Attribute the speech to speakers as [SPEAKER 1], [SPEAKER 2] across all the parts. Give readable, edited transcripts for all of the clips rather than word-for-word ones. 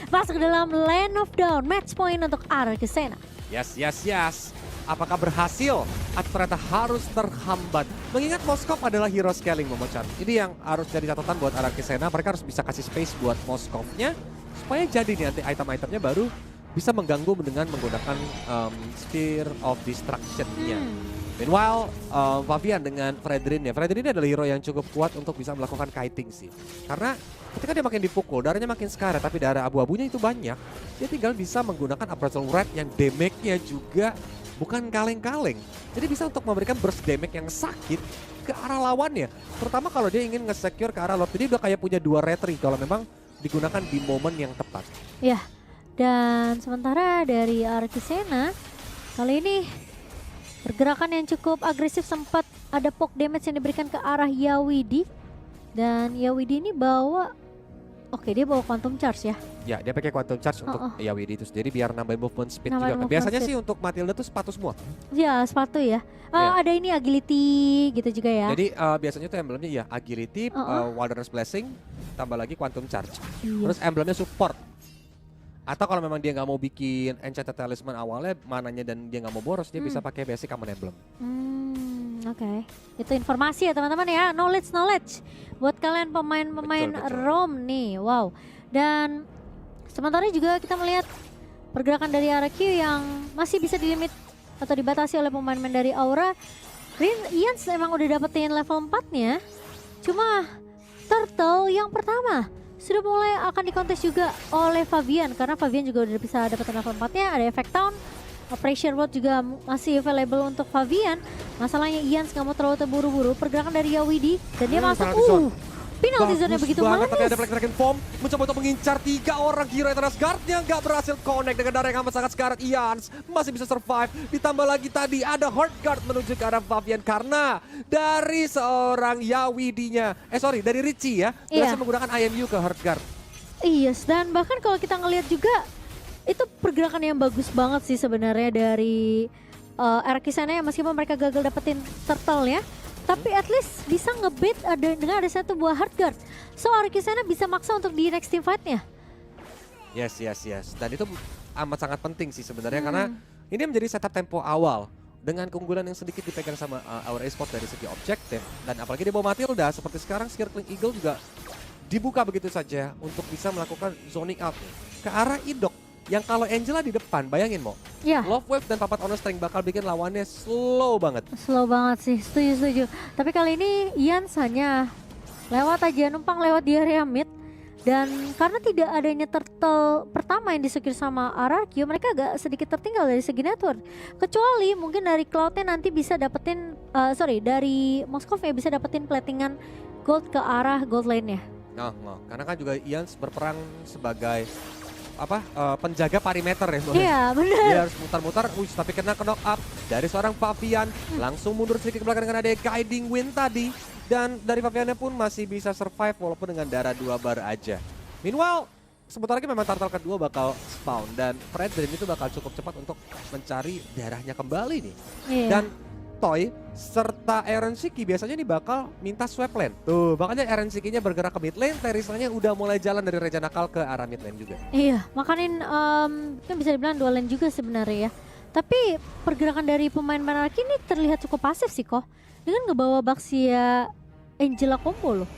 [SPEAKER 1] masuk dalam Land of Dawn. Match point untuk Arcusena.
[SPEAKER 2] Yes. Apakah berhasil? Atau ternyata harus terhambat? Mengingat Moskov adalah hero scaling, Momochan. Ini yang harus jadi catatan buat Arcusena. Mereka harus bisa kasih space buat Moskovnya supaya jadi nih nanti item-itemnya baru bisa mengganggu dengan menggunakan Spear of Destruction-nya. Meanwhile, Fabian dengan Fredrin ya. Fredrin ini adalah hero yang cukup kuat untuk bisa melakukan kiting sih. Karena ketika dia makin dipukul, darahnya makin sekarat, tapi darah abu-abunya itu banyak. Dia tinggal bisa menggunakan Appraisal Red yang damage-nya juga bukan kaleng-kaleng. Jadi bisa untuk memberikan burst damage yang sakit ke arah lawannya. Terutama kalau dia ingin nge-secure ke arah Lord. Jadi udah kayak punya 2 retri kalau memang digunakan di momen yang tepat.
[SPEAKER 1] Ya, dan sementara dari Arcusena kali ini pergerakan yang cukup agresif, sempat ada poke damage yang diberikan ke arah Yawidi. Dan Yawidi ini bawa, dia bawa Quantum Charge ya.
[SPEAKER 2] Ya, dia pakai Quantum Charge untuk Yawidi itu sendiri biar nambahin movement speed
[SPEAKER 1] Nambahin
[SPEAKER 2] juga.
[SPEAKER 1] movement
[SPEAKER 2] Biasanya
[SPEAKER 1] speed.
[SPEAKER 2] sih untuk Matilda tuh sepatu semua.
[SPEAKER 1] Ya, sepatu ya.
[SPEAKER 2] Iya.
[SPEAKER 1] Ada ini agility gitu juga ya.
[SPEAKER 2] Jadi biasanya tuh emblemnya ya agility, Wilderness Blessing, tambah lagi Quantum Charge.
[SPEAKER 1] Iya.
[SPEAKER 2] Terus emblemnya support. Atau kalau memang dia nggak mau bikin Enchanted Talisman awalnya, mananya dan dia nggak mau boros, dia bisa pakai basic Common Emblem.
[SPEAKER 1] Oke. Itu informasi ya teman-teman ya. Knowledge. Buat kalian pemain-pemain
[SPEAKER 2] Betul.
[SPEAKER 1] Rome nih. Wow. Dan sementara juga kita melihat pergerakan dari RQ yang masih bisa dilimit atau dibatasi oleh pemain-pemain dari Aura. Ian emang udah dapetin level 4-nya. Cuma Turtle yang pertama sudah mulai akan dikontes juga oleh Fabian. Karena Fabian juga udah bisa dapetin level 4-nya. Ada Effect Town. Operation Road juga masih available untuk Fabian. Masalahnya Ian nggak mau terlalu terburu-buru. Pergerakan dari Yawidi. Dan dia masuk. Penalty zone-nya begitu manis.
[SPEAKER 2] Tapi ada Black Dragon Form mencoba untuk mengincar 3 orang hero Eternal Guard-nya nggak berhasil connect dengan darah yang amat sangat sekarat. Ian masih bisa survive. Ditambah lagi tadi ada Heart Guard menuju ke arah Fabian karena dari seorang Yawidinya, dari Richie ya, berhasil menggunakan IMU ke Heart Guard.
[SPEAKER 1] Yes, dan bahkan kalau kita ngelihat juga itu pergerakan yang bagus banget sih sebenarnya dari Arcusena ya, meskipun mereka gagal dapetin turtle ya. Tapi at least bisa ngebait dengan ada satu buah hard guard. So Arcusena bisa maksa untuk di next team fight-nya.
[SPEAKER 2] Yes. Dan itu amat sangat penting sih sebenarnya karena ini menjadi setup tempo awal. Dengan keunggulan yang sedikit dipegang sama Aura Esports dari segi objektif. Dan apalagi di bawah Matilda seperti sekarang Circling Eagle juga dibuka begitu saja untuk bisa melakukan zoning out ke arah Idok. Yang kalau Angela di depan, bayangin Mo.
[SPEAKER 1] Ya.
[SPEAKER 2] Love Wave dan Papat Honor Strength bakal bikin lawannya slow banget.
[SPEAKER 1] Slow banget sih, setuju. Tapi kali ini Ian hanya lewat aja, numpang lewat di area mid. Dan karena tidak adanya turtle pertama yang disecure sama RRQ, mereka agak sedikit tertinggal dari segi network. Kecuali mungkin dari Cloud-nya nanti bisa dapetin, dari Moskov ya bisa dapetin platingan gold ke arah gold lane-nya.
[SPEAKER 2] Karena kan juga Ian berperang sebagai penjaga perimeter ya.
[SPEAKER 1] Iya benar.
[SPEAKER 2] Dia harus mutar-mutar, tapi kena knock up dari seorang Fabian. Langsung mundur sedikit ke belakang dengan ada guiding wind tadi. Dan dari Fabiannya pun masih bisa survive walaupun dengan darah 2 bar aja. Meanwhile, sebentar lagi memang turtle kedua bakal spawn. Dan Fredrin itu bakal cukup cepat untuk mencari darahnya kembali nih.
[SPEAKER 1] Iya.
[SPEAKER 2] Dan Toy serta Aaron Shiki biasanya nih bakal minta swap lane. Tuh, makanya Aaron Shiki-nya bergerak ke mid lane, Terisanya udah mulai jalan dari Reja Nakal ke arah mid lane juga.
[SPEAKER 1] Iya, makanin kan bisa dibilang dual lane juga sebenarnya ya. Tapi pergerakan dari pemain Monarchy ini terlihat cukup pasif sih kok. Dengan ngebawa Baxia Angela combo loh.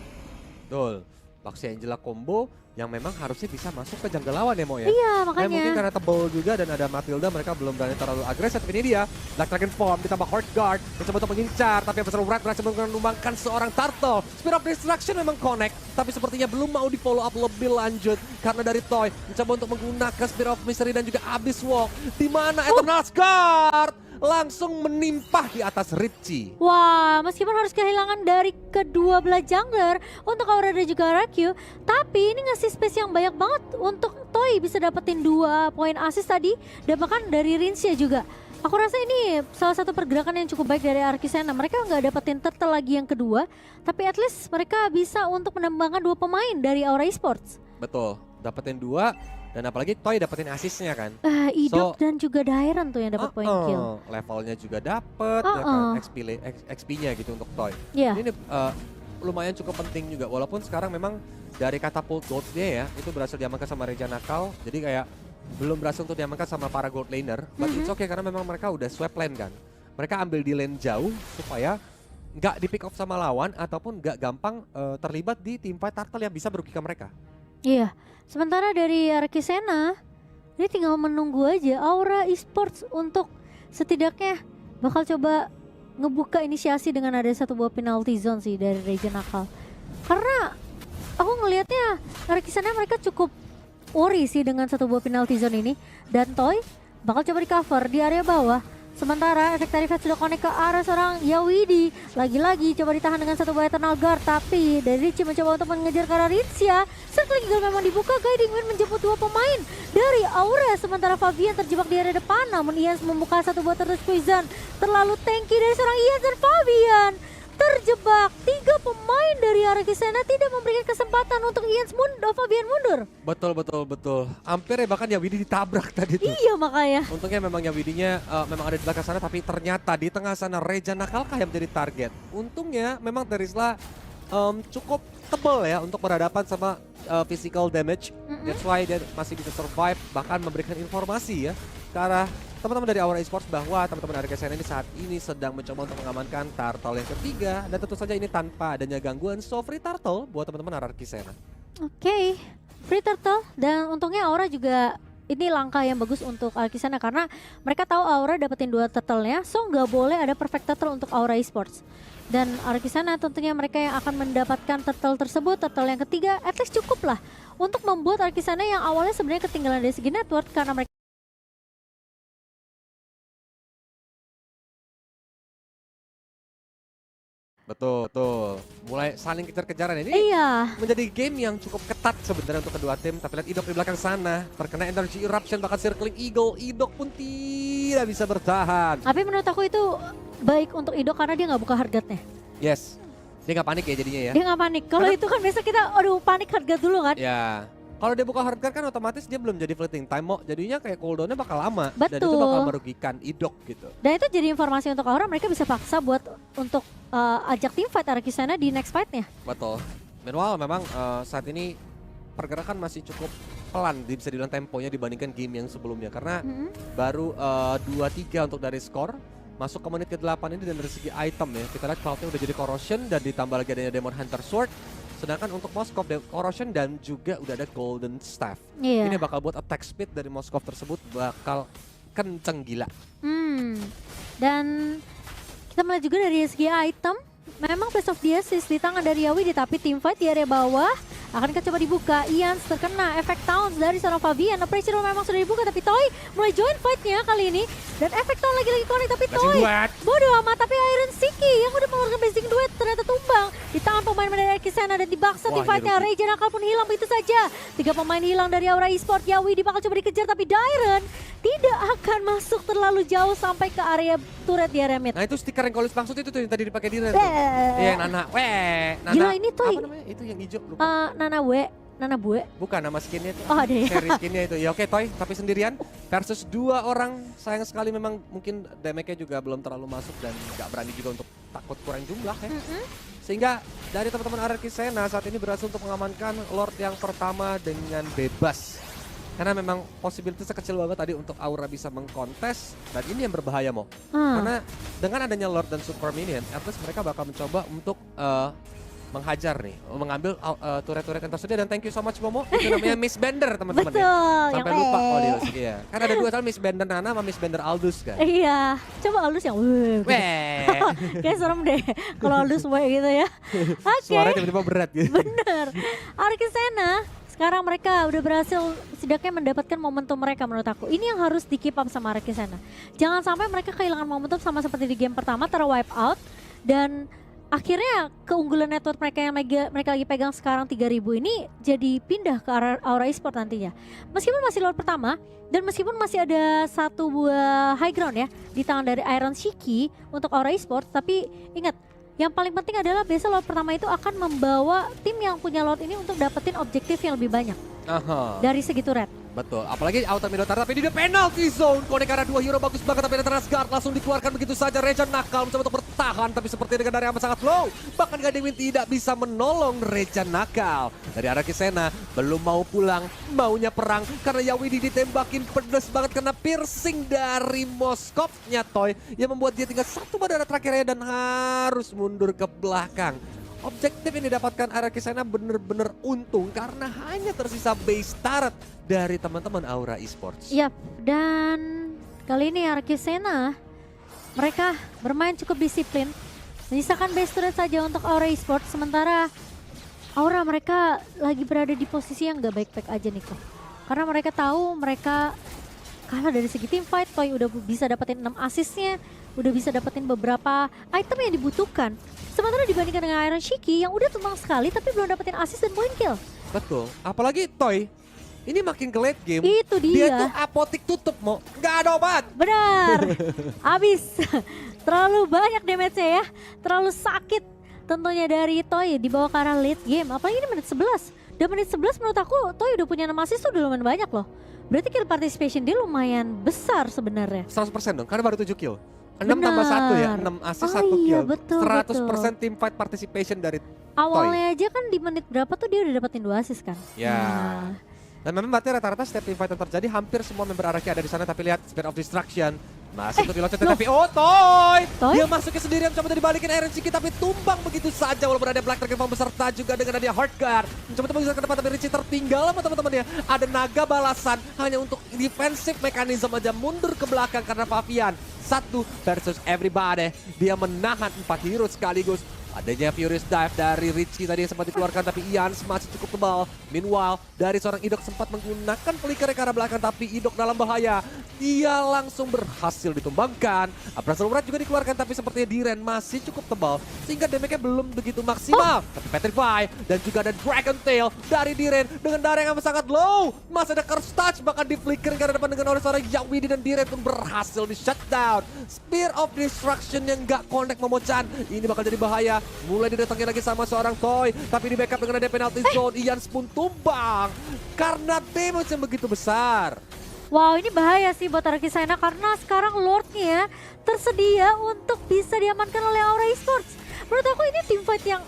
[SPEAKER 2] Betul, Baxia Angela combo yang memang harusnya bisa masuk ke jungle lawan ya Mo ya.
[SPEAKER 1] Iya, makanya.
[SPEAKER 2] Mungkin karena tebal juga dan ada Matilda, mereka belum berani terlalu agresif. Ini dia, Black Dragon Form ditambah Heart Guard, mencoba untuk mengincar, tapi Appraisal Red berhasil menumbangkan seorang turtle. Spear of Destruction memang connect, tapi sepertinya belum mau di follow up lebih lanjut. Karena dari Toy, mencoba untuk menggunakan Spear of Mystery dan juga Abyss Walk. Di mana Eternal Guard langsung menimpah di atas Richie.
[SPEAKER 1] Wah, meskipun harus kehilangan dari kedua belah jungler untuk Aura dan juga RQ, tapi ini ngasih space yang banyak banget untuk Toy bisa dapetin 2 poin assist tadi dan bahkan dari Rinsia juga. Aku rasa ini salah satu pergerakan yang cukup baik dari Arcusena. Mereka nggak dapetin turtle lagi yang kedua, tapi at least mereka bisa untuk menambahkan 2 pemain dari Aura Esports.
[SPEAKER 2] Betul, dapetin 2. Dan apalagi Toy dapetin asisnya kan.
[SPEAKER 1] Idok dan juga Dairon tuh yang dapat point kill.
[SPEAKER 2] Levelnya juga dapet, ya kan, XP-nya gitu untuk Toy.
[SPEAKER 1] Yeah.
[SPEAKER 2] Ini lumayan cukup penting juga. Walaupun sekarang memang dari catapult gold-nya ya, itu berhasil diamankan sama Reja Nakal. Jadi kayak belum berhasil untuk diamankan sama para gold laner. But it's okay karena memang mereka udah swap lane kan. Mereka ambil di lane jauh supaya nggak di pick off sama lawan ataupun nggak gampang terlibat di teamfight turtle yang bisa merugikan mereka.
[SPEAKER 1] Iya, sementara dari Arkisena, ini tinggal menunggu aja Aura Esports untuk setidaknya bakal coba ngebuka inisiasi dengan ada satu buah penalty zone sih dari Reja Nakal. Karena aku ngelihatnya Arkisena mereka cukup worry sih dengan satu buah penalty zone ini. Dan Toy bakal coba di cover di area bawah. Sementara efek Tarifat sudah connect ke arah seorang Yawidi. Lagi-lagi coba ditahan dengan satu buah Eternal Guard. Tapi dari Richie mencoba untuk mengejar ke arah Ritsia. Circling Eagle memang dibuka. Guiding Wind menjemput dua pemain dari Aura. Sementara Fabian terjebak di area depan. Namun Ians membuka satu buah Turtle Poison. Terlalu tanky dari seorang Ians dan Fabian terjebak. Tiga pemain dari Arkisena tidak memberikan kesempatan untuk Ians Fabian mundur.
[SPEAKER 2] Betul. Hampir ya bahkan Yawidi ditabrak tadi tuh.
[SPEAKER 1] Iya makanya.
[SPEAKER 2] Untungnya memang Yawidinya memang ada di belakang sana, tapi ternyata di tengah sana Reja Nakalkah yang menjadi target. Untungnya memang Terisla cukup tebal ya untuk berhadapan sama physical damage. That's why dia masih bisa survive, bahkan memberikan informasi ya ke arah teman-teman dari Aura Esports bahwa teman-teman Arkisena ini saat ini sedang mencoba untuk mengamankan turtle yang ketiga. Dan tentu saja ini tanpa adanya gangguan, so free turtle buat teman-teman Arkisena.
[SPEAKER 1] Oke, free turtle. Dan untungnya Aura juga ini langkah yang bagus untuk Arkisena karena mereka tahu Aura dapetin 2 turtle-nya, so nggak boleh ada perfect turtle untuk Aura Esports. Dan Arkisena tentunya mereka yang akan mendapatkan turtle tersebut, turtle yang ketiga, at least cukup lah untuk membuat Arkisena yang awalnya sebenarnya ketinggalan dari segi network karena mereka
[SPEAKER 2] Betul. Mulai saling kejar-kejaran ini.
[SPEAKER 1] iya.
[SPEAKER 2] Menjadi game yang cukup ketat sebenarnya untuk kedua tim. Tapi lihat Idok di belakang sana. Terkena energy eruption bahkan circling eagle. Idok pun tidak bisa bertahan.
[SPEAKER 1] Tapi menurut aku itu baik untuk Ido karena dia nggak buka hardguard-nya.
[SPEAKER 2] Yes. Dia nggak panik ya jadinya ya.
[SPEAKER 1] Dia nggak panik. Kalau itu kan biasa kita aduh panik hardguard dulu kan.
[SPEAKER 2] Ya. Kalau dia buka hardguard kan otomatis dia belum jadi fleeting time mo. Jadinya kayak cooldownnya bakal lama. Dan itu
[SPEAKER 1] Betul.
[SPEAKER 2] bakal merugikan Idok gitu.
[SPEAKER 1] Dan itu jadi informasi untuk Aura, mereka bisa paksa buat untuk ajak tim fight Arkisena di next fight-nya.
[SPEAKER 2] Betul. Meanwhile memang saat ini pergerakan masih cukup pelan, bisa dibilang temponya dibandingkan game yang sebelumnya. Karena baru 2-3 untuk dari skor. Masuk ke menit ke-8 ini dan dari segi item ya. Kita lihat Cloud-nya udah jadi Corrosion dan ditambah lagi adanya Demon Hunter Sword. Sedangkan untuk Moskov, Corrosion dan juga udah ada Golden Staff.
[SPEAKER 1] Iya.
[SPEAKER 2] Ini bakal buat attack speed dari Moskov tersebut bakal kenceng gila.
[SPEAKER 1] Dan kita melihat juga dari segi item, memang Face of the Assist di tangan dari Yawidi, tapi teamfight di area bawah akan coba dibuka. Ians terkena efek Taunt dari seorang Fabian. Pressure memang sudah dibuka tapi Toy mulai join fightnya kali ini. Dan efek Taunt lagi-lagi connect tapi Toy bodoh amat. Tapi Iron Siki yang udah mengeluarkan basic duet ternyata tumbang di tangan pemain dari Arkisena dan dibaksa di fightnya. Reja Nakal pun hilang begitu saja. 3 pemain hilang dari Aura Esports. Yawidi bakal coba dikejar tapi Dairen tidak akan masuk terlalu jauh sampai ke area turret di area mid.
[SPEAKER 2] Nah itu stiker yang Kolis maksud itu tuh yang tadi dipakai Diren tuh. Iya Nana. Nana.
[SPEAKER 1] Gila ini Toy.
[SPEAKER 2] Apa namanya? Itu yang hijau lupa.
[SPEAKER 1] Nana Bue.
[SPEAKER 2] Bukan nama skinnya itu.
[SPEAKER 1] Oh ada ya.
[SPEAKER 2] Seri skinnya itu. Ya oke Toy, tapi sendirian versus 2 orang. Sayang sekali memang mungkin damage-nya juga belum terlalu masuk dan nggak berani juga untuk takut kurang jumlah ya. Sehingga dari teman-teman Arkisena saat ini berhasil untuk mengamankan Lord yang pertama dengan bebas. Karena memang possibilitasnya kecil banget tadi untuk Aura bisa mengkontes. Dan ini yang berbahaya Mo. Karena dengan adanya Lord dan Super Minion, at least mereka bakal mencoba untuk menghajar nih, mengambil turret-turret yang tersedia. Dan thank you so much Momo, itu namanya Miss Bender teman-teman ya. Sampai lupa kalau dia ya. Kan ada 2 Miss Bender Nana sama Miss Bender Aldous kan.
[SPEAKER 1] Iya, coba Aldous yang weh. Kayak serem deh kalau Aldous weh gitu ya. Oke.
[SPEAKER 2] Suaranya tiba-tiba berat gitu.
[SPEAKER 1] Bener. Arkisena sekarang mereka udah berhasil setidaknya mendapatkan momentum mereka menurut aku. Ini yang harus di keep up sama Arkisena. Jangan sampai mereka kehilangan momentum sama seperti di game pertama, wipe out dan akhirnya keunggulan network mereka yang mereka lagi pegang sekarang 3000 ini jadi pindah ke arah Aura Esports nantinya. Meskipun masih Lord pertama dan meskipun masih ada satu buah high ground ya di tangan dari Iron Shiki untuk Aura Esports, tapi ingat yang paling penting adalah biasa Lord pertama itu akan membawa tim yang punya Lord ini untuk dapetin objektif yang lebih banyak dari segi turret.
[SPEAKER 2] Betul, apalagi Auto Minotaur tapi di penalty zone. Connect arah 2 hero bagus banget tapi ada Guard langsung dikeluarkan begitu saja. Reja Nakal mencoba untuk bertahan tapi seperti dengan dari amat sangat low. Bahkan Gadewin tidak bisa menolong Reja Nakal. Dari arah Kisena belum mau pulang, maunya perang karena Yawidi ditembakin pedes banget kena piercing dari Moskov-nya Toy yang membuat dia tinggal satu bandara terakhirnya dan harus mundur ke belakang. Objektif yang didapatkan arah Kisena bener-bener untung karena hanya tersisa base turret dari teman-teman Aura Esports.
[SPEAKER 1] Yap, dan kali ini Arkisena mereka bermain cukup disiplin. Menyisakan base turret saja untuk Aura Esports, sementara Aura mereka lagi berada di posisi yang gak baik-baik aja nih kok. Karena mereka tahu mereka kalah dari segi team fight, Toy udah bisa dapetin 6 assist-nya, udah bisa dapetin beberapa item yang dibutuhkan. Sementara dibandingkan dengan Iron Shiki yang udah tumbang sekali tapi belum dapetin assist dan point kill.
[SPEAKER 2] Betul, apalagi Toy ini makin ke late game.
[SPEAKER 1] Itu dia.
[SPEAKER 2] Dia tuh apotik tutup mau, nggak ada obat.
[SPEAKER 1] Benar, habis. Terlalu banyak damage-nya ya, terlalu sakit tentunya dari Toy dibawa ke arah late game. Apalagi ini menit 11. Dan menit 11 menurut aku Toy udah punya 6 assist tuh udah lumayan banyak loh. Berarti kill participation dia lumayan besar sebenarnya.
[SPEAKER 2] 100% dong, karena baru 7 kill. 6
[SPEAKER 1] Benar.
[SPEAKER 2] tambah 1 ya, 6 assist 1
[SPEAKER 1] iya,
[SPEAKER 2] kill.
[SPEAKER 1] betul,
[SPEAKER 2] 100% team fight participation dari
[SPEAKER 1] Awalnya aja kan di menit berapa tuh dia udah dapetin 2 assist kan.
[SPEAKER 2] Ya.
[SPEAKER 1] Nah,
[SPEAKER 2] Dan memang berarti rata-rata setiap team fight yang terjadi hampir semua member Araki ada di sana, tapi lihat Spear of Destruction masih untuk dilocet tapi Toy! Dia masuknya sendirian coba dibalikin Iron Shiki tapi tumbang begitu saja walaupun ada Black Dragon Farm beserta juga dengan dia Heart Guard. Coba tembus ke depan tapi Richie tertinggal sama teman-temannya. Ada naga balasan hanya untuk defensive mechanism aja mundur ke belakang karena Favian. 1 versus everybody. Dia menahan 4 hero sekaligus. Adanya Furious Dive dari Richie tadi yang sempat dikeluarkan tapi Ian masih cukup tebal. Meanwhile dari seorang Idok sempat menggunakan flicker ke arah belakang tapi Idok dalam bahaya. Dia langsung berhasil ditumbangkan. Abrasal Urat juga dikeluarkan tapi sepertinya Diren masih cukup tebal sehingga damage-nya belum begitu maksimal. Tapi Petrify dan juga ada Dragon Tail dari Diren dengan darah yang sangat low. Masih ada Curse Touch bahkan di flicker ke arah depan dengan oleh seorang Yawidi dan Diren pun berhasil di shutdown. Spear of Destruction yang gak connect Momochan. Ini bakal jadi bahaya. Mulai didatangi lagi sama seorang Toy tapi di backup dengan ada penalty zone. Ian pun tumbang karena damage yang begitu besar.
[SPEAKER 1] wow, ini bahaya sih buat Arkisena karena sekarang Lordnya tersedia untuk bisa diamankan oleh Aura Esports. Menurut aku ini team fight yang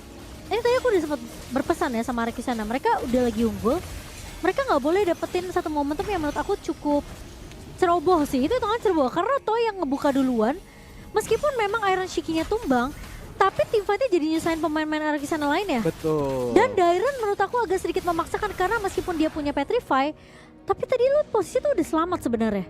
[SPEAKER 1] ini tadi aku udah sempat berpesan ya sama Arkisena. Mereka udah lagi unggul. Mereka nggak boleh dapetin satu momentum yang menurut aku cukup ceroboh sih. Itu hitungan ceroboh karena Toy yang ngebuka duluan. Meskipun memang Iron Shiki-nya tumbang, tapi tim fightnya jadi nyusahin pemain-pemain Arkisena lainnya.
[SPEAKER 2] Betul.
[SPEAKER 1] Dan Dairon menurut aku agak sedikit memaksakan karena meskipun dia punya Petrify, tapi tadi lu posisi tuh udah selamat sebenarnya.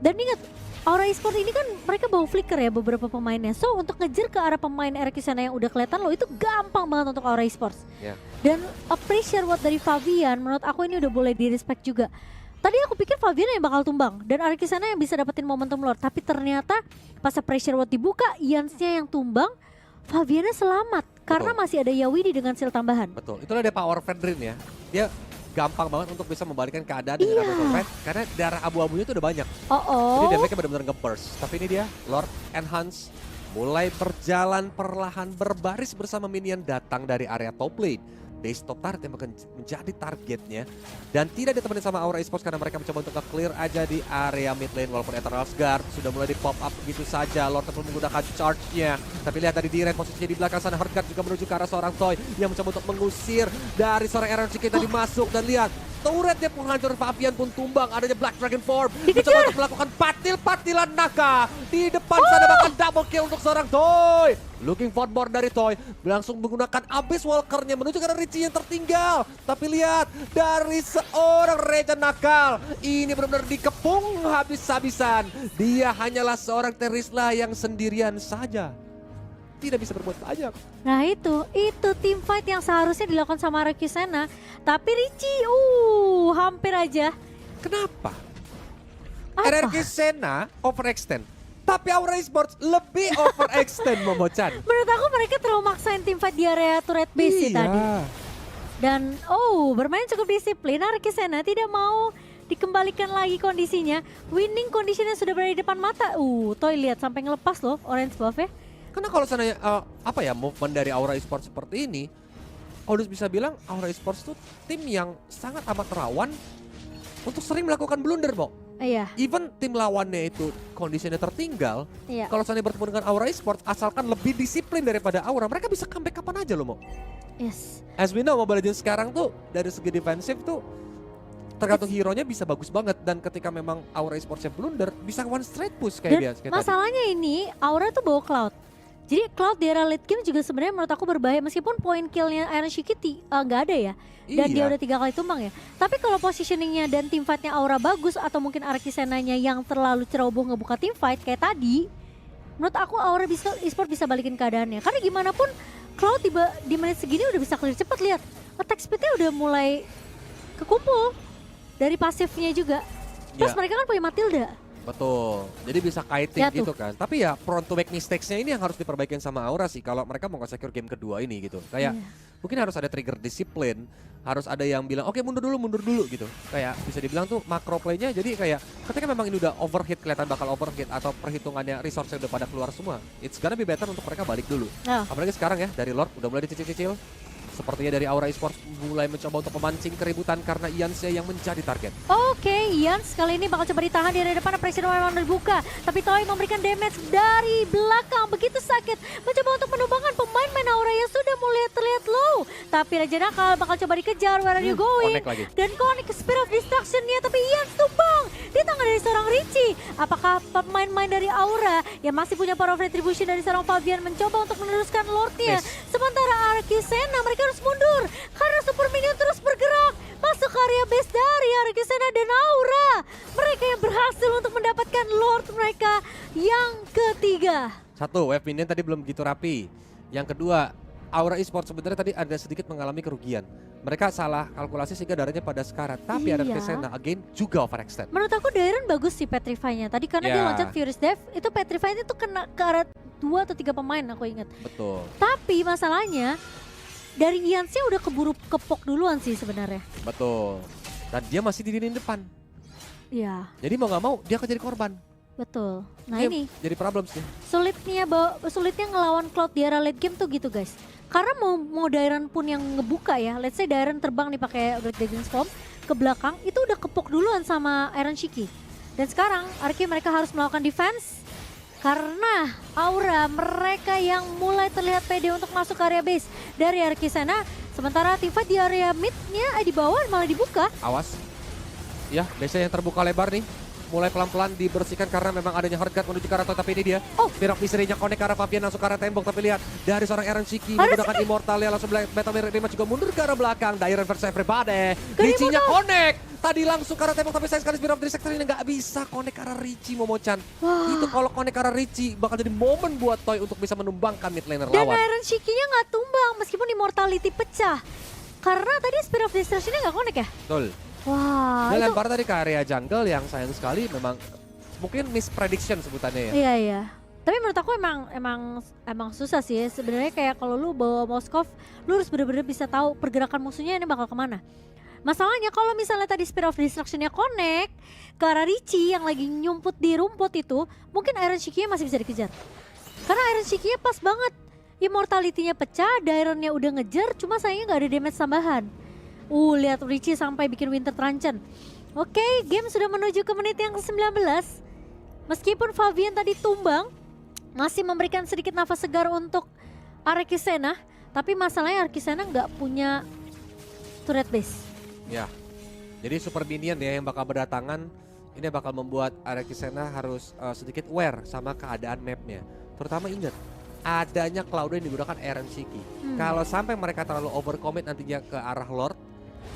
[SPEAKER 1] Dan ingat, Aura Esports ini kan mereka bawa flicker ya beberapa pemainnya. So untuk ngejar ke arah pemain Arkisena yang udah kelihatan lo itu gampang banget untuk Aura Esports.
[SPEAKER 2] Yeah.
[SPEAKER 1] Dan appreciate buat dari Favian menurut aku ini udah boleh di respect juga. Tadi aku pikir Favian yang bakal tumbang dan Arkisena yang bisa dapetin momentum Lord. Tapi ternyata pas pressure buat dibuka, Iansnya yang tumbang, Faviannya selamat karena masih ada Yawidi dengan seal tambahan.
[SPEAKER 2] Betul, itulah dia power Fedrin ya. Dia gampang banget untuk bisa membalikkan keadaan dengan Abrasal Red karena darah abu-abunya itu udah banyak. Jadi damage-nya benar-benar nge-burst. Tapi ini dia Lord Enhance mulai berjalan perlahan berbaris bersama minion datang dari area top lane. Base top turret yang akan menjadi targetnya dan tidak ditemani sama Aura Esports karena mereka mencoba untuk clear aja di area mid lane walaupun Eternal Guard sudah mulai di pop up begitu saja. Lord pun menggunakan charge-nya tapi lihat tadi Diren posisinya di belakang sana. Heartguard juga menuju ke arah seorang Toy yang mencoba untuk mengusir dari seorang Iron Shiki tadi masuk dan lihat turretnya pun hancur. Favian pun tumbang. Adanya Black Dragon Form mencoba untuk melakukan patil-patilan naga di depan sana bahkan double kill untuk seorang Toy. Looking for more dari Toy langsung menggunakan Abyss Walker-nya menuju ke arah Richie yang tertinggal. Tapi lihat dari seorang Reja Nakal ini benar-benar dikepung habis-habisan. Dia hanyalah seorang Terisla yang sendirian saja. Tidak bisa berbuat banyak.
[SPEAKER 1] Nah itu team fight yang seharusnya dilakukan sama Arkisena. Tapi Richie, hampir aja.
[SPEAKER 2] Kenapa?
[SPEAKER 1] Apa?
[SPEAKER 2] Arkisena overextend. Tapi Aura Esports lebih overextend Momochan.
[SPEAKER 1] Menurut aku mereka terlalu maksain team fight di area turret base sih tadi. Dan bermain cukup disiplin. Arkisena tidak mau dikembalikan lagi kondisinya. Winning conditionnya sudah berada di depan mata. Toy lihat sampai ngelepas loh orange buff-nya.
[SPEAKER 2] Karena kalau seandainya movement dari Aura Esports seperti ini, Audus bisa bilang Aura Esports tuh tim yang sangat amat rawan untuk sering melakukan blunder, Mo.
[SPEAKER 1] Iya,
[SPEAKER 2] Even tim lawannya itu kondisinya tertinggal,
[SPEAKER 1] iya.
[SPEAKER 2] kalau seandainya bertemu dengan Aura Esports, asalkan lebih disiplin daripada Aura, mereka bisa comeback kapan aja loh, Mo.
[SPEAKER 1] Yes.
[SPEAKER 2] As we know, Mobile Legends sekarang tuh dari segi defensif tuh tergantung hero-nya bisa bagus banget, dan ketika memang Aura Esports-nya blunder, bisa one straight push kayak
[SPEAKER 1] Dan
[SPEAKER 2] dia. Kayak tadi.
[SPEAKER 1] masalahnya ini Aura tuh bawa Cloud. Jadi Cloud di era late game juga sebenarnya menurut aku berbahaya meskipun poin killnya Iron Shiki nggak ada ya. Dan dia
[SPEAKER 2] Iya.
[SPEAKER 1] udah 3 kali tumbang ya. Tapi kalau positioningnya dan team fight-nya Aura bagus atau mungkin Arkisenanya yang terlalu ceroboh ngebuka team fight kayak tadi, menurut aku Aura bisa Esport bisa balikin keadaannya. Karena gimana pun Cloud di menit segini udah bisa clear cepat, lihat. Attack speed-nya udah mulai kekumpul dari pasifnya juga. Plus
[SPEAKER 2] Ya.
[SPEAKER 1] mereka kan punya Matilda.
[SPEAKER 2] Betul, jadi bisa kiting
[SPEAKER 1] Ya tuh.
[SPEAKER 2] gitu kan. Tapi ya prone to make mistakes-nya ini yang harus diperbaikin sama Aura sih kalau mereka mau nge-secure game kedua ini gitu. Kayak
[SPEAKER 1] Iya.
[SPEAKER 2] mungkin harus ada trigger disiplin, harus ada yang bilang oke mundur dulu gitu. Kayak bisa dibilang tuh macro play-nya jadi kayak ketika memang ini udah overhit, kelihatan bakal overhit atau perhitungannya resource-nya udah pada keluar semua, it's gonna be better untuk mereka balik dulu.
[SPEAKER 1] Nah,
[SPEAKER 2] Apalagi sekarang ya dari Lord udah mulai dicicil-cicil. Sepertinya dari Aura Esports mulai mencoba untuk memancing keributan karena Iansnya yang menjadi target.
[SPEAKER 1] oke, Ians kali ini bakal coba ditahan di area depan, pressure memang dibuka. Tapi Toy memberikan damage dari belakang, begitu sakit. Mencoba untuk menumbangkan pemain main Aura yang sudah mulai terlihat low. Tapi Raja Nakal bakal coba dikejar, where are you going?
[SPEAKER 2] Connect lagi.
[SPEAKER 1] Dan connect ke Spear of Destruction-nya, tapi Ians tumbang di tangan dari seorang Richie. Apakah pemain-main dari Aura yang masih punya power of retribution dari seorang Fabian mencoba untuk meneruskan Lordnya?
[SPEAKER 2] Miss.
[SPEAKER 1] Sementara Arkisena mereka harus mundur karena Super Minion terus bergerak masuk ke area base dari Arkisena dan Aura. Mereka yang berhasil untuk mendapatkan Lord mereka yang ketiga.
[SPEAKER 2] Satu, wave minion tadi belum begitu rapi. Yang kedua, Aura Esports sebenarnya tadi ada sedikit mengalami kerugian. Mereka salah kalkulasi sehingga darahnya pada sekarat. Tapi ada
[SPEAKER 1] Iya.
[SPEAKER 2] Kesena again juga overextend.
[SPEAKER 1] Menurut aku Dairon bagus sih Petrify-nya. Tadi karena dia
[SPEAKER 2] Ya.
[SPEAKER 1] loncat Furious Death, itu Petrify-nya tuh kena ke arah 2 atau 3 pemain aku ingat.
[SPEAKER 2] Betul,
[SPEAKER 1] Tapi masalahnya dari Iansnya udah keburu kepok duluan sih sebenarnya.
[SPEAKER 2] betul. Dan dia masih di lini depan.
[SPEAKER 1] Iya,
[SPEAKER 2] Jadi mau nggak mau dia akan jadi korban.
[SPEAKER 1] betul. Nah
[SPEAKER 2] Ini
[SPEAKER 1] ini
[SPEAKER 2] jadi problem sih.
[SPEAKER 1] sulitnya ngelawan Cloud di era late game tuh gitu guys. Karena mau Dairon pun yang ngebuka ya, let's say Dairon terbang nih pakai Black Dragon Storm ke belakang, itu udah kepok duluan sama Iron Shiki. Dan sekarang Arki mereka harus melakukan defense karena Aura mereka yang mulai terlihat pede untuk masuk ke area base dari Arkisena. Sementara Tifa di area mid-nya di bawah malah dibuka.
[SPEAKER 2] Awas. Ya, biasanya yang terbuka lebar nih. Mulai pelan-pelan dibersihkan karena memang adanya hard guard menuju ke arah Toy, tapi ini dia.
[SPEAKER 1] Oh.
[SPEAKER 2] Spear of Misery-nya connect ke arah Fabian langsung ke arah tembok, tapi lihat dari seorang Aaron Shiki menggunakan Immortal ya langsung Battle Mirror 5 juga mundur ke arah belakang. Dairon versus everybody. Richie-nya connect. Tadi langsung ke arah tembok tapi sayang sekali Spear of Destruction ini nggak bisa connect ke arah Richie, Momo-chan.
[SPEAKER 1] Wah.
[SPEAKER 2] Itu kalau connect ke arah Richie bakal jadi momen buat Toy untuk bisa menumbangkan mid laner
[SPEAKER 1] Dan
[SPEAKER 2] lawan.
[SPEAKER 1] Iron Shiki-nya nggak tumbang meskipun Immortality pecah. Karena tadi Spear of Destruction-nya nggak connect ya?
[SPEAKER 2] Betul.
[SPEAKER 1] Wah,
[SPEAKER 2] Dia
[SPEAKER 1] itu
[SPEAKER 2] lempar tadi ke area jungle yang sayang sekali memang mungkin misprediction sebutannya ya.
[SPEAKER 1] iya iya. Tapi menurut aku emang susah sih ya. Sebenarnya kayak kalau lu bawa Moskov, lu harus bener-bener bisa tahu pergerakan musuhnya ini bakal kemana. Masalahnya kalau misalnya tadi Spear of Destruction-nya connect ke arah Richie yang lagi nyumput di rumput itu, mungkin Iron Shiki-nya masih bisa dikejar. Karena Iron Shiki-nya pas banget. Immortality-nya pecah, Dairon-nya udah ngejar, cuma sayangnya nggak ada damage tambahan. Lihat Richie sampai bikin Winter Truncheon. Oke, game sudah menuju ke menit yang ke-19. Meskipun Fabian tadi tumbang, masih memberikan sedikit nafas segar untuk Arkisena, tapi masalahnya Arkisena nggak punya turret base.
[SPEAKER 2] Ya. Jadi super minion ya yang bakal berdatangan ini bakal membuat Arkisena harus sedikit aware sama keadaan mapnya. Terutama ingat adanya Cloud yang digunakan Aaron Shiki. Kalau sampai mereka terlalu overcommit nantinya ke arah Lord,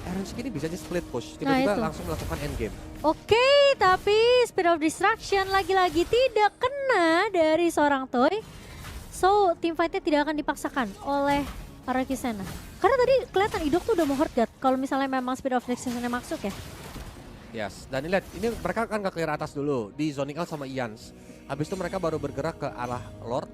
[SPEAKER 2] Aaron Shiki ini bisa aja split push, tiba-tiba
[SPEAKER 1] itu.
[SPEAKER 2] langsung melakukan endgame.
[SPEAKER 1] Oke, tapi Spear of Destruction lagi-lagi tidak kena dari seorang Toy. So, team fight-nya tidak akan dipaksakan oleh Arkisena. Karena tadi kelihatan Idok tuh udah mau hard guard kalau misalnya memang Spear of Destruction-nya masuk ya.
[SPEAKER 2] Yes, dan lihat ini mereka kan ke clear atas dulu di zoning out sama Ians. Habis itu mereka baru bergerak ke arah Lord.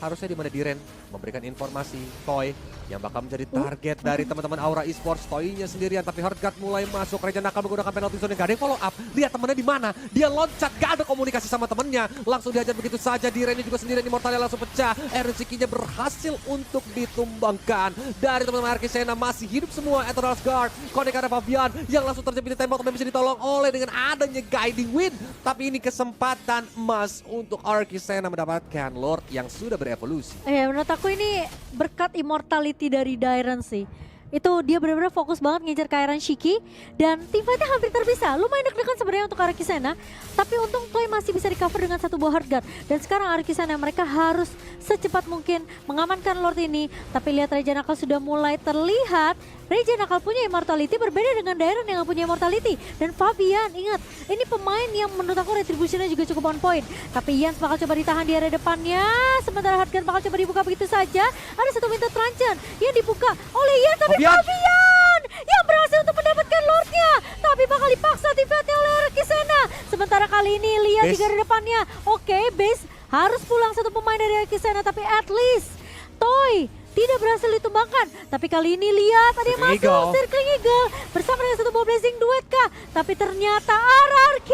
[SPEAKER 2] harusnya di mana Diren memberikan informasi Toy yang bakal menjadi target dari teman-teman Aura Esports. Toy-nya sendirian, tapi Heartguard mulai masuk. Reja nakal menggunakan penalty zone, gak ada yang follow up. Lihat temennya di mana, dia loncat, gak ada komunikasi sama temennya. Langsung dihajar begitu saja, Dirennya juga sendirian, Immortalnya langsung pecah. RNCK-nya berhasil untuk ditumbangkan. Dari teman-teman RK Sena masih hidup semua. Eternal Guard, Connect ada Fabian yang langsung terjepit di tembok, tapi bisa ditolong oleh dengan adanya Guiding Wind. Tapi ini kesempatan emas untuk RK Sena mendapatkan Lord yang sudah berevolusi.
[SPEAKER 1] Menurut aku ini berkat immortality dari Dairon sih. Itu dia benar-benar fokus banget ngejar Kairan Shiki dan tim fightnya hampir terpisah. Lumayan deg-degan sebenarnya untuk Araki Sena, tapi untung Toy masih bisa recover dengan satu buah Heartguard. Dan sekarang Araki Sena mereka harus secepat mungkin mengamankan Lord ini. Tapi lihat Reja Nakal sudah mulai terlihat. Reja Nakal punya immortality berbeda dengan Dairon yang punya immortality. Dan Fabian, ingat, ini pemain yang menurut aku retributionnya juga cukup on point. Tapi Yans bakal coba ditahan di area depannya. Sementara Heartguard bakal coba dibuka begitu saja. Ada satu pintu Truncheon yang dibuka oleh Yans, tapi Fabian yang berhasil untuk mendapatkan Lordnya. Tapi bakal dipaksa tifatnya oleh Araki Sena. Sementara kali ini lihat di area depannya. Oke, base harus pulang satu pemain dari Araki Sena, tapi at least Toy tidak berhasil ditumbangkan. Tapi kali ini lihat ada yang masuk, Circling Eagle bersama dengan satu buah Blazing Duet kah? Tapi ternyata RRQ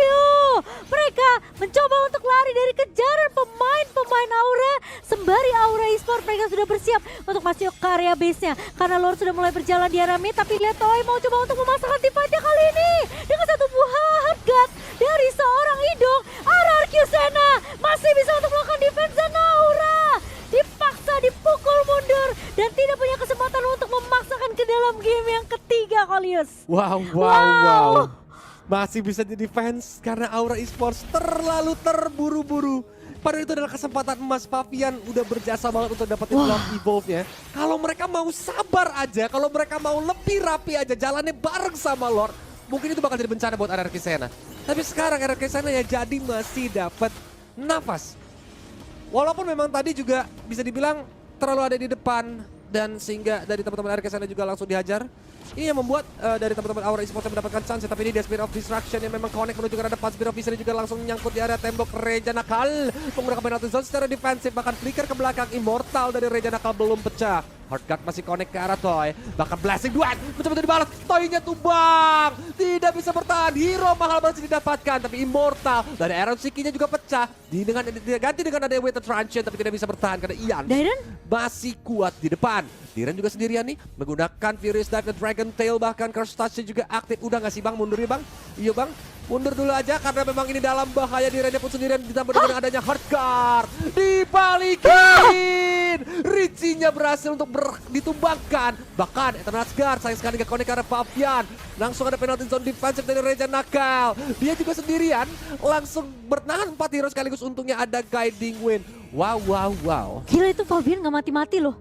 [SPEAKER 1] mereka mencoba untuk lari dari kejaran pemain Aura. Sembari Aura Esports mereka sudah bersiap untuk masuk ke area base-nya karena Lord sudah mulai berjalan di area mid. Tapi lihat Toy mau coba untuk memasakkan tim fight-nya kali ini dengan satu buah Heartguard dari seorang idol. RRQ Sena masih bisa untuk melakukan defense dan Aura dipaksa dipukul mundur dan tidak punya kesempatan untuk memaksakan ke dalam game yang ketiga, Kolius.
[SPEAKER 2] Wow. Masih bisa di defense karena Aura Esports terlalu terburu-buru. Padahal itu adalah kesempatan emas. Fabian udah berjasa banget untuk dapetin Lord Evolve-nya. Kalau mereka mau sabar aja, kalau mereka mau lebih rapi aja jalannya bareng sama Lord, mungkin itu bakal jadi bencana buat RRQ Sena. Tapi sekarang RRQ Sena ya jadi masih dapat nafas. Walaupun memang tadi juga bisa dibilang terlalu ada di depan dan sehingga dari teman-teman RK Sena juga langsung dihajar. Ini yang membuat dari teman-teman Aura Esports mendapatkan chance, tapi ini dia Spear of Distraction yang memang connect menuju ke depan. Spear of Vision juga langsung nyangkut di area tembok. Reja Nakal menggunakan penalty zone secara defensif, bahkan flicker ke belakang. Immortal dari Reja Nakal belum pecah. Heartguard masih connect ke arah Toy, bahkan Blessing Duet mencoba untuk dibalas. Toy-nya tumbang, tidak bisa bertahan. Hero mahal masih didapatkan, tapi Immortal dari Aaron Shiki-nya juga pecah. Diganti dengan ada Waiter Truncheon, tapi tidak bisa bertahan karena Ian masih kuat di depan. Diren juga sendirian nih menggunakan Furious Dive dan Dragon Tail, bahkan Curse Touch-nya juga aktif. Udah nggak sih Bang, mundur ya Bang? Iya Bang, mundur dulu aja karena memang ini dalam bahaya. Dirennya pun sendirian ditambah dengan adanya Heartguard. Dibalikin, Richie-nya berhasil untuk ditumbangkan. Bahkan Eternal Guard sayang sekali gak connect karena Fabian. Langsung ada penalty zone defensive dari Reja Nakal. Dia juga sendirian langsung bertahan 4 hero sekaligus, untungnya ada Guiding Wind. Wow.
[SPEAKER 1] Gila, itu Fabian gak mati-mati loh.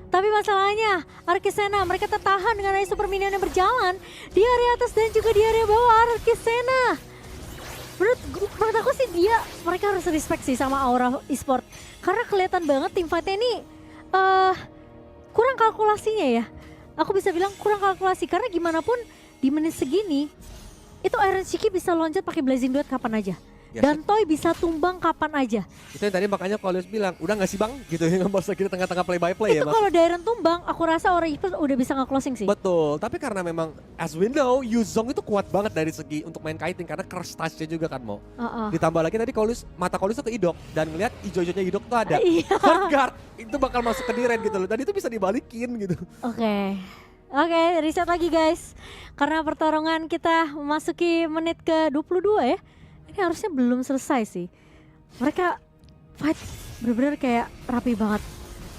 [SPEAKER 1] Tapi masalahnya Arki Sena mereka tertahan dengan area super minion yang berjalan di area atas dan juga di area bawah Arki Sena. Menurut aku sih mereka harus respect sih sama Aura Esports. Karena kelihatan banget tim fight-nya ini kurang kalkulasinya ya. Aku bisa bilang kurang kalkulasi karena gimana pun di menit segini itu Iron Shiki bisa loncat pakai Blazing Duet kapan aja.
[SPEAKER 2] Ya,
[SPEAKER 1] dan Toy bisa tumbang kapan aja.
[SPEAKER 2] Itu yang tadi makanya Kolius bilang, udah gak sih Bang? Gitu ya, ngebos lagi di tengah-tengah play by play ya Mas.
[SPEAKER 1] Itu kalau Dairon tumbang, aku rasa Aura Esports udah bisa nge-closing sih.
[SPEAKER 2] Betul, tapi karena memang as we know, Yuzong itu kuat banget dari segi untuk main kiting karena curse touch-nya juga kan mau. Ditambah lagi tadi mata Kolius tuh ke Idok dan ngeliat ijo-ijonya Idok tuh ada. Heartguard itu bakal masuk ke Diren gitu loh, dan itu bisa dibalikin gitu.
[SPEAKER 1] Oke, reset lagi guys. Karena pertarungan kita memasuki menit ke 22 ya. Ini harusnya belum selesai sih. Mereka fight bener-bener kayak rapi banget.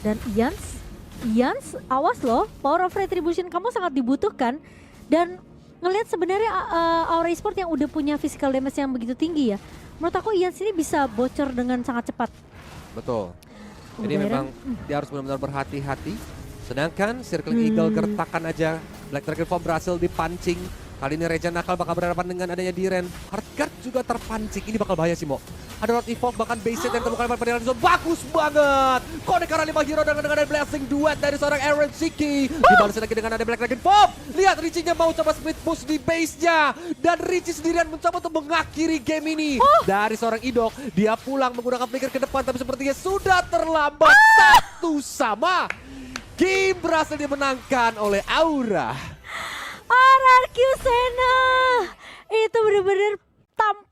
[SPEAKER 1] Dan Ians, awas loh, power of retribution kamu sangat dibutuhkan. Dan ngelihat sebenarnya Aura Esports yang udah punya physical damage yang begitu tinggi ya. Menurut aku Ians ini bisa bocor dengan sangat cepat.
[SPEAKER 2] Betul. Ini memang dia harus benar-benar berhati-hati. Sedangkan Circling Eagle gertakan aja. Black Dragon Form berhasil dipancing. Kali ini Reja Nakal bakal berhadapan dengan adanya Diren. Heartguard juga terpancing. Ini bakal bahaya sih Mo. Ada Lord Evolve, bahkan base set yang ditemukan oleh Ferdinand Zone. Bagus banget. Connect karena 5 hero dengan ada blessing duet dari seorang Aaron Siki. Dibalasin lagi dengan ada Black Dragon Pop. Lihat Richie-nya mau coba split push di base-nya. Dan Richie sendirian mencoba untuk mengakhiri game ini. Dari seorang Idok, dia pulang menggunakan flicker ke depan. Tapi sepertinya sudah terlambat. 1-1. Game berhasil dimenangkan oleh Aura.
[SPEAKER 1] RRQ Sena itu bener-bener tampak